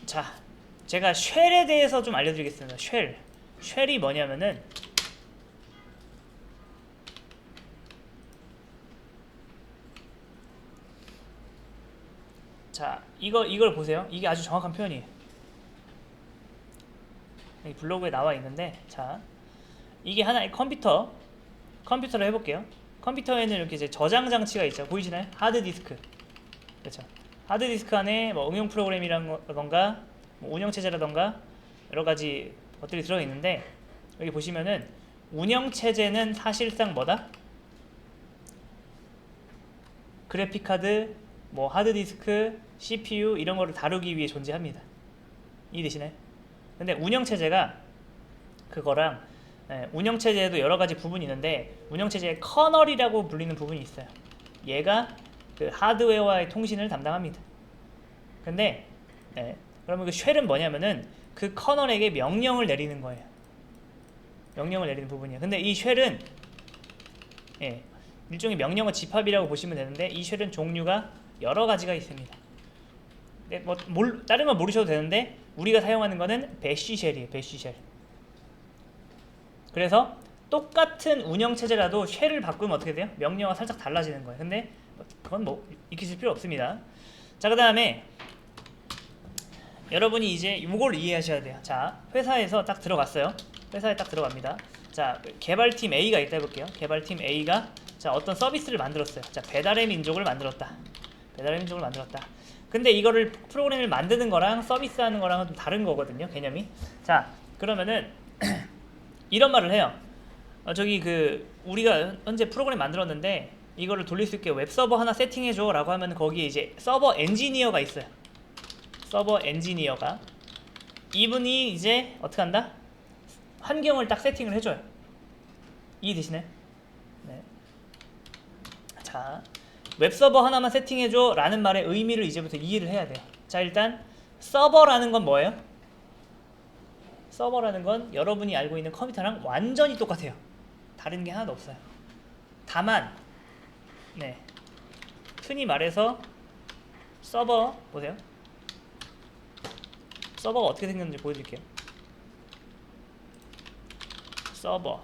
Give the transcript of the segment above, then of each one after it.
자, 제가 쉘에 대해서 좀 알려드리겠습니다. 쉘이 뭐냐면은 자, 이걸 보세요. 이게 아주 정확한 표현이에요. 여기 블로그에 나와 있는데, 자, 이게 하나의 컴퓨터를 해볼게요. 컴퓨터에는 이렇게 이제 저장 장치가 있죠. 보이시나요? 하드디스크. 그렇죠. 하드디스크 안에 뭐 응용 프로그램이라던가 뭐 운영체제라던가 여러 가지 것들이 들어있는데, 여기 보시면은 운영체제는 사실상 뭐다? 그래픽카드, 뭐 하드디스크, CPU 이런 거를 다루기 위해 존재합니다. 이해되시나요? 근데 운영체제가 그거랑 운영체제에도 여러 가지 부분이 있는데, 운영체제의 커널이라고 불리는 부분이 있어요. 얘가 그 하드웨어와의 통신을 담당합니다. 근데 그러면 그 쉘은 뭐냐면은 그 커널에게 명령을 내리는 거예요. 명령을 내리는 부분이에요. 근데 이 쉘은 일종의 명령어 집합이라고 보시면 되는데, 이 쉘은 종류가 여러 가지가 있습니다. 뭐 다른 건 모르셔도 되는데 우리가 사용하는 거는 배쉬 쉘이에요. 배쉬 쉘. 그래서 똑같은 운영체제라도 쉘을 바꾸면 어떻게 돼요? 명령어가 살짝 달라지는 거예요. 근데 그건 뭐 익히실 필요 없습니다. 자, 그 다음에 여러분이 이제 이걸 이해하셔야 돼요. 자, 회사에서 딱 들어갔어요. 회사에 딱 들어갑니다. 자, 개발팀 A가 있다 해볼게요. 개발팀 A가 자, 어떤 서비스를 만들었어요. 자, 배달의 민족을 만들었다. 배달의 민족을 만들었다. 근데 이거를 프로그램을 만드는 거랑 서비스하는 거랑은 좀 다른 거거든요. 개념이. 자, 그러면은 이런 말을 해요. 저기 우리가 현재 프로그램 만들었는데 이거를 돌릴 수 있게 웹서버 하나 세팅해줘 라고 하면 거기에 이제 서버 엔지니어가 있어요. 서버 엔지니어가 이분이 이제 어떻게 한다? 환경을 딱 세팅을 해줘요. 이해되시나요? 네. 자, 웹서버 하나만 세팅해줘 라는 말의 의미를 이제부터 이해를 해야 돼요. 자, 일단 서버라는 건 뭐예요? 서버라는 건 여러분이 알고 있는 컴퓨터랑 완전히 똑같아요. 다른 게 하나도 없어요. 다만 흔히 말해서 서버 보세요. 서버가 어떻게 생겼는지 보여드릴게요. 서버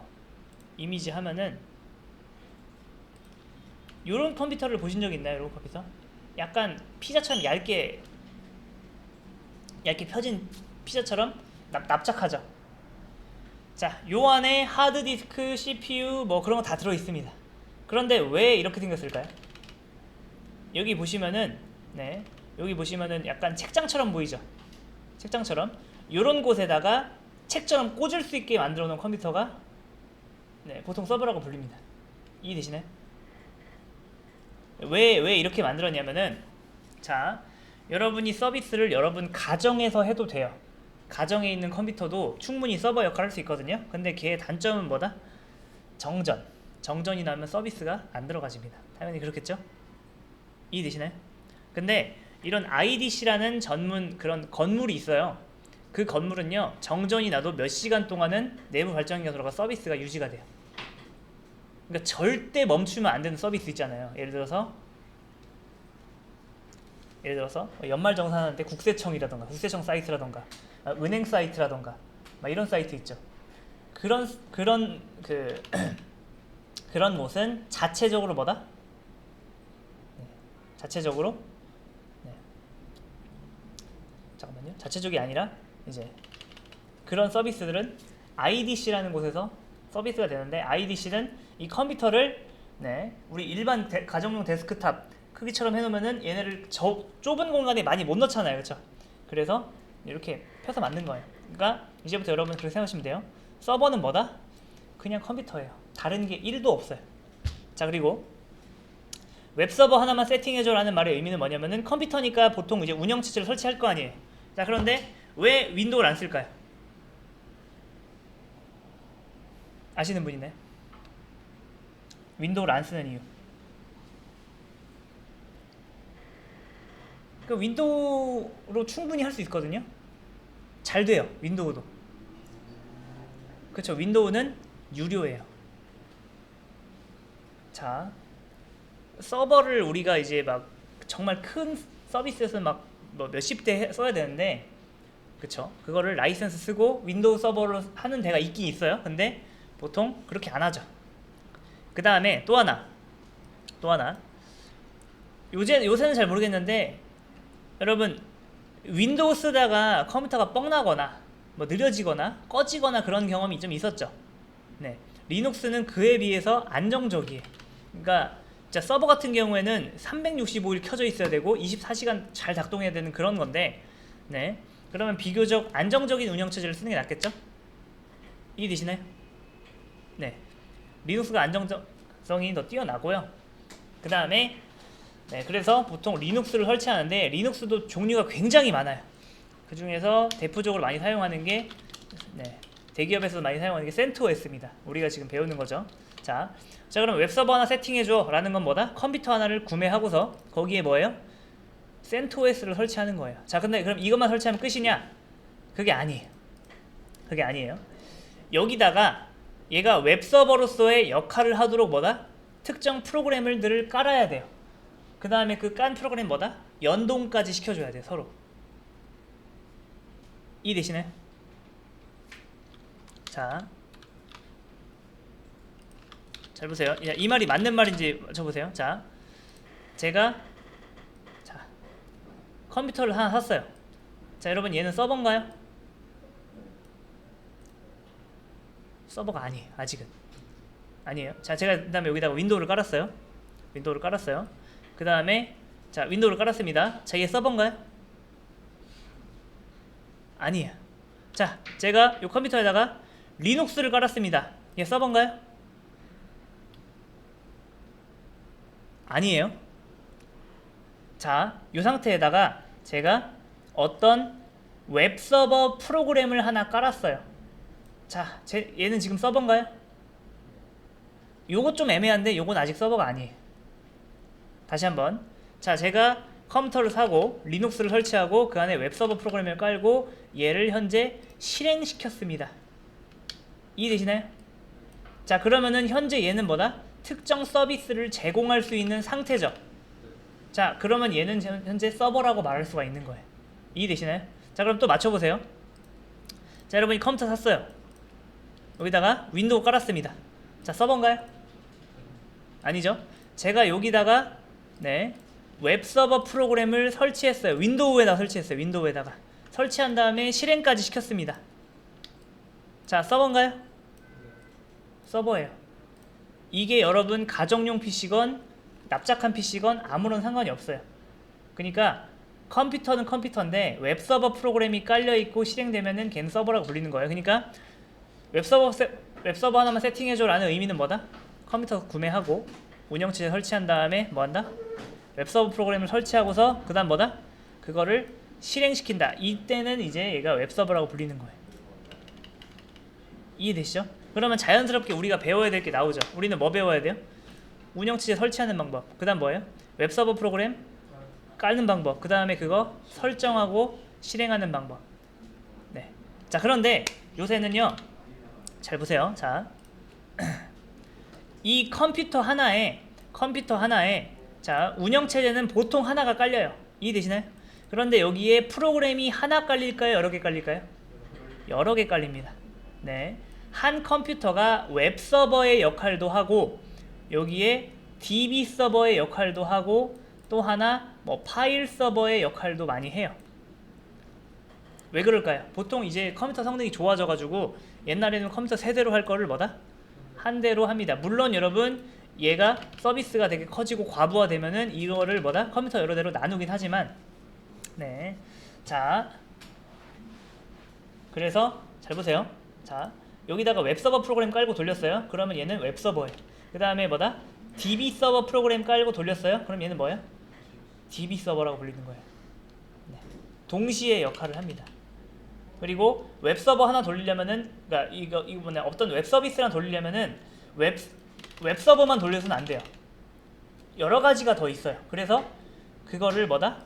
이미지 하면은 요런 컴퓨터를 보신 적 있나요? 요런 컴퓨터? 약간 피자처럼 얇게 펴진 피자처럼 납작하죠. 자, 요 안에 하드디스크, CPU 뭐 그런 거 다 들어있습니다. 그런데 왜 이렇게 생겼을까요? 여기 보시면은 여기 보시면은 약간 책장처럼 보이죠? 책장처럼 요런 곳에다가 책처럼 꽂을 수 있게 만들어 놓은 컴퓨터가 보통 서버라고 불립니다. 이해되시나요? 왜 이렇게 만들었냐면은, 자, 여러분이 서비스를 여러분 가정에서 해도 돼요. 가정에 있는 컴퓨터도 충분히 서버 역할을 할 수 있거든요. 근데 걔의 단점은 뭐다? 정전이 나면 서비스가 안 들어가집니다. 당연히 그렇겠죠? 이해되시나요? 근데 이런 IDC라는 전문 그런 건물이 있어요. 그 건물은요, 정전이 나도 몇 시간 동안은 내부 발전기가 돌아가 서비스가 유지가 돼요. 그러니까 절대 멈추면 안 되는 서비스 있잖아요. 예를 들어서 연말정산할 때 국세청 사이트라던가 은행 사이트라던가 막 이런 사이트 있죠. 그런 그런 곳은 자체적으로 뭐다? 자체적으로 잠깐만요. 자체적이 아니라 이제 그런 서비스들은 IDC라는 곳에서 서비스가 되는데, IDC는 이 컴퓨터를 우리 일반 가정용 데스크탑 크기처럼 해놓으면은 얘네를 좁은 공간에 많이 못 넣잖아요. 그렇죠? 그래서 이렇게 펴서 만든 거예요. 그러니까 이제부터 여러분 그렇게 생각하시면 돼요. 서버는 뭐다? 그냥 컴퓨터예요. 다른 게 1도 없어요. 자, 그리고 웹서버 하나만 세팅해줘 라는 말의 의미는 뭐냐면은 컴퓨터니까 보통 이제 운영체제를 설치할 거 아니에요. 자, 그런데 왜 윈도우를 안 쓸까요? 아시는 분 있나요? 윈도우를 안 쓰는 이유. 그 윈도우로 충분히 할 수 있거든요. 잘 돼요. 윈도우도. 그렇죠. 윈도우는 유료예요. 자, 서버를 우리가 이제 막 정말 큰 서비스에서 막 뭐 몇십 대 써야 되는데, 그쵸? 그거를 라이센스 쓰고 윈도우 서버로 하는 데가 있긴 있어요. 근데 보통 그렇게 안 하죠. 그 다음에 또 하나 요새는 잘 모르겠는데 여러분 윈도우 쓰다가 컴퓨터가 뻥나거나 뭐 느려지거나 꺼지거나 그런 경험이 좀 있었죠. 네, 리눅스는 그에 비해서 안정적이에요. 그러니까 진짜 서버 같은 경우에는 365일 켜져 있어야 되고 24시간 잘 작동해야 되는 그런 건데, 네, 그러면 비교적 안정적인 운영체제를 쓰는 게 낫겠죠? 이해되시나요? 네, 리눅스가 안정성이 더 뛰어나고요. 그 다음에 네, 그래서 보통 리눅스를 설치하는데 리눅스도 종류가 굉장히 많아요. 그 중에서 대표적으로 많이 사용하는 게 네, 대기업에서도 많이 사용하는 게 CentOS입니다. 우리가 지금 배우는 거죠. 자 그럼 웹서버 하나 세팅해줘 라는 건 뭐다? 컴퓨터 하나를 구매하고서 거기에 뭐예요? CentOS를 설치하는 거예요. 자 근데 그럼 이것만 설치하면 끝이냐? 그게 아니에요. 여기다가 얘가 웹서버로서의 역할을 하도록 뭐다? 특정 프로그램들을 깔아야 돼요. 그 다음에 그 깐 프로그램 뭐다? 연동까지 시켜줘야 돼요. 서로. 이해되시나요? 자, 잘 보세요. 이 말이 맞는 말인지 맞춰보세요. 자, 제가 컴퓨터를 하나 샀어요. 자, 여러분 얘는 서버인가요? 서버가 아니에요. 아직은 아니에요. 자, 제가 그 다음에 여기다가 윈도우를 깔았어요. 그 다음에 자, 윈도우를 깔았습니다. 자, 얘 서버인가요? 아니에요. 자, 제가 이 컴퓨터에다가 리눅스를 깔았습니다. 얘 서버인가요? 아니에요. 자, 이 상태에다가 제가 어떤 웹서버 프로그램을 하나 깔았어요. 자, 얘는 지금 서버인가요? 요거 좀 애매한데 요건 아직 서버가 아니에요. 다시 한번. 자, 제가 컴퓨터를 사고 리눅스를 설치하고 그 안에 웹서버 프로그램을 깔고 얘를 현재 실행시켰습니다. 이해되시나요? 자, 그러면은 현재 얘는 뭐다? 특정 서비스를 제공할 수 있는 상태죠. 자, 그러면 얘는 현재 서버라고 말할 수가 있는 거예요. 이해되시나요? 자, 그럼 또 맞춰보세요. 자, 여러분이 컴퓨터 샀어요. 여기다가 윈도우 깔았습니다. 자, 서버인가요? 아니죠. 제가 여기다가 네, 웹서버 프로그램을 설치했어요. 윈도우에다가 설치했어요. 윈도우에다가 설치한 다음에 실행까지 시켰습니다. 자, 서버인가요? 서버예요. 이게 여러분 가정용 PC건 납작한 PC건 아무런 상관이 없어요. 그러니까 컴퓨터는 컴퓨터인데 웹서버 프로그램이 깔려있고 실행되면은 걔는 서버라고 불리는 거예요. 그러니까 웹서버 하나만 세팅해줘 라는 의미는 뭐다? 컴퓨터 구매하고 운영체제 설치한 다음에 뭐한다? 웹서버 프로그램을 설치하고서 그 다음 뭐다? 그거를 실행시킨다. 이때는 이제 얘가 웹서버라고 불리는 거예요. 이해되시죠? 그러면 자연스럽게 우리가 배워야 될 게 나오죠. 우리는 뭐 배워야 돼요? 운영체제 설치하는 방법. 그 다음 뭐예요? 웹서버 프로그램 깔는 방법. 그 다음에 그거 설정하고 실행하는 방법. 네. 자, 그런데 요새는요, 잘 보세요. 자, 이 컴퓨터 하나에 자, 운영체제는 보통 하나가 깔려요. 이해되시나요? 그런데 여기에 프로그램이 하나 깔릴까요? 여러 개 깔릴까요? 여러 개 깔립니다. 네. 한 컴퓨터가 웹서버의 역할도 하고 여기에 DB 서버의 역할도 하고 또 하나 뭐 파일 서버의 역할도 많이 해요. 왜 그럴까요? 보통 이제 컴퓨터 성능이 좋아져가지고 옛날에는 컴퓨터 세대로 할 거를 뭐다? 한 대로 합니다. 물론 여러분 얘가 서비스가 되게 커지고 과부하되면은 이거를 뭐다? 컴퓨터 여러 대로 나누긴 하지만 네. 자, 그래서 잘 보세요. 자, 여기다가 웹서버 프로그램 깔고 돌렸어요. 그러면 얘는 웹서버예요. 그 다음에 뭐다? DB 서버 프로그램 깔고 돌렸어요. 그럼 얘는 뭐예요? DB 서버라고 불리는 거예요. 네. 동시에 역할을 합니다. 그리고 웹서버 하나 돌리려면은, 그러니까 이거 뭐냐, 어떤 웹 서비스랑 돌리려면은 웹서버만 돌려서는 안 돼요. 여러 가지가 더 있어요. 그래서 그거를 뭐다?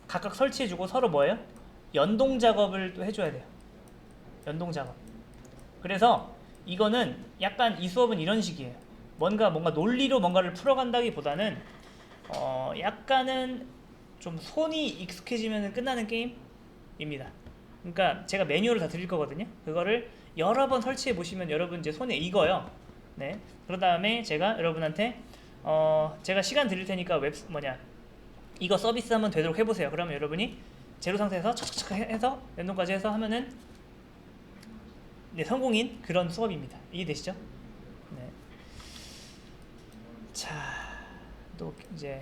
각각 설치해주고 서로 뭐예요? 연동 작업을 또 해줘야 돼요. 연동 작업. 그래서 이거는 약간 이 수업은 이런 식이에요. 뭔가 논리로 뭔가를 풀어간다기보다는 약간은 좀 손이 익숙해지면 끝나는 게임입니다. 그러니까 제가 매뉴얼을 다 드릴 거거든요. 그거를 여러 번 설치해 보시면 여러분 이제 손에 익어요. 네. 그런 다음에 제가 여러분한테 제가 시간 드릴 테니까 이거 서비스 한번 되도록 해보세요. 그러면 여러분이 제로 상태에서 척척척 해서 연동까지 해서 하면은 네, 성공인 그런 수업입니다. 이해되시죠? 네. 자, 또 이제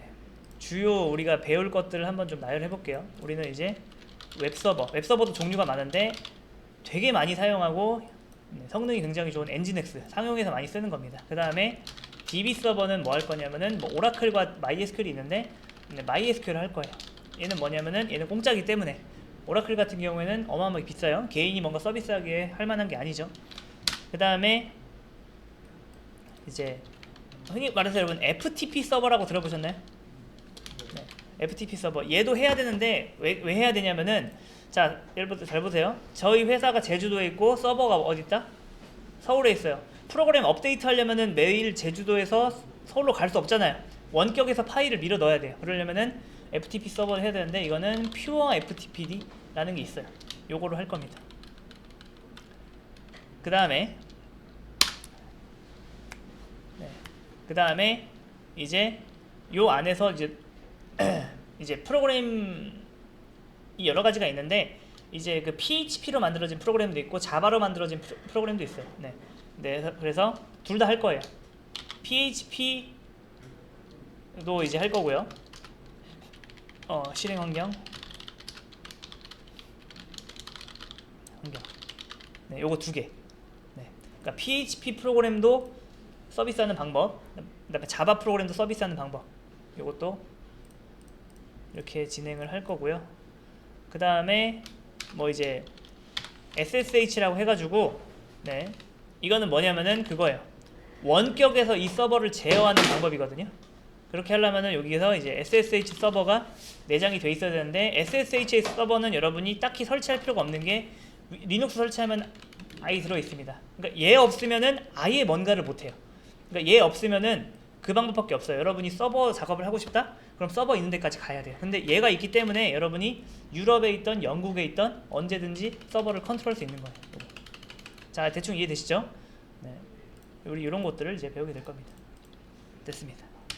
주요 우리가 배울 것들을 한번 좀 나열해 볼게요. 우리는 이제 웹서버도 종류가 많은데 되게 많이 사용하고 성능이 굉장히 좋은 엔진엑스 상용에서 많이 쓰는 겁니다. 그 다음에 DB 서버는 뭐 할 거냐면은 뭐 오라클과 MySQL이 있는데 MySQL을 할 거예요. 얘는 뭐냐면은 얘는 공짜기 때문에 오라클 같은 경우에는 어마어마하게 비싸요. 개인이 뭔가 서비스하기에 할 만한 게 아니죠. 그 다음에 이제 흔히 말해서 여러분 FTP 서버라고 들어보셨나요? 네, FTP 서버 얘도 해야 되는데 왜 해야 되냐면은 자 여러분 잘 보세요. 저희 회사가 제주도에 있고 서버가 어디 있다? 서울에 있어요. 프로그램 업데이트 하려면은 매일 제주도에서 서울로 갈 수 없잖아요. 원격에서 파일을 밀어 넣어야 돼요. 그러려면은 FTP 서버를 해야 되는데 이거는 퓨어 FTPD라는 게 있어요. 요거를 할 겁니다. 그 다음에 이제 요 안에서 이제 프로그램이 여러 가지가 있는데 이제 그 PHP로 만들어진 프로그램도 있고 자바로 만들어진 프로그램도 있어요. 네. 그래서 둘 다 할 거예요. PHP도 이제 할 거고요. 실행 환경. 네, 요거 두 개. 네. 그러니까 PHP 프로그램도 서비스하는 방법, 그다음에 자바 프로그램도 서비스하는 방법. 요것도 이렇게 진행을 할 거고요. 그 다음에 뭐 이제 SSH라고 해가지고 네 이거는 뭐냐면은 그거예요. 원격에서 이 서버를 제어하는 방법이거든요. 그렇게 하려면은 여기에서 이제 SSH 서버가 내장이 돼 있어야 되는데 SSH 서버는 여러분이 딱히 설치할 필요가 없는 게 리눅스 설치하면 아예 들어 있습니다. 그러니까 얘 없으면은 아예 뭔가를 못 해요. 그러니까 얘 없으면은 그 방법밖에 없어요. 여러분이 서버 작업을 하고 싶다? 그럼 서버 있는 데까지 가야 돼요. 근데 얘가 있기 때문에 여러분이 유럽에 있던 영국에 있던 언제든지 서버를 컨트롤할 수 있는 거예요. 자, 대충 이해되시죠? 네. 우리 이런 것들을 이제 배우게 될 겁니다. 됐습니다.